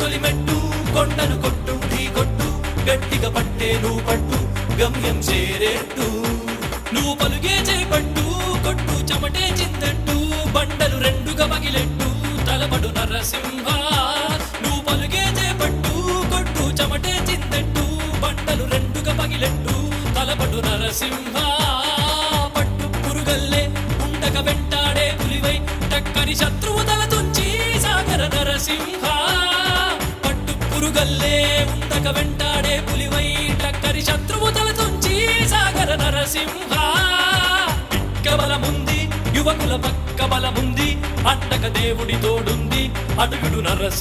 తొలిమెట్టు కొండను కొట్టు ఢీ కొట్టు గట్టిగా పట్టే నువ్వు పట్టు గమ్యం చేరేట్టు నువ్వు పలుగే చేపట్టు కొట్టు చెమటే చిందట్టు బండలు రెండుగా పగిలెట్టు తలపడు నరసింహ నువ్వు పలుగే చేపట్టు కొట్టు చెమటే చిందట్టు బండలు రెండుగా పగిలెట్టు తలపడు నరసింహ పట్టు పురుగల్లే ఉండక వెంటాడే పులివై టక్కని శత్రువు తల తుంచి సాగర నరసింహ పట్టు పురుగల్లే ఉండక వెంటాడే పులివై టక్కని శత్రువు తల తుంచి సాగర నరసింహ పిక్క బలముంది యువకుల పక్క బలముంది అండక దేవుడి తోడుంది అడుగుడు నరసింహ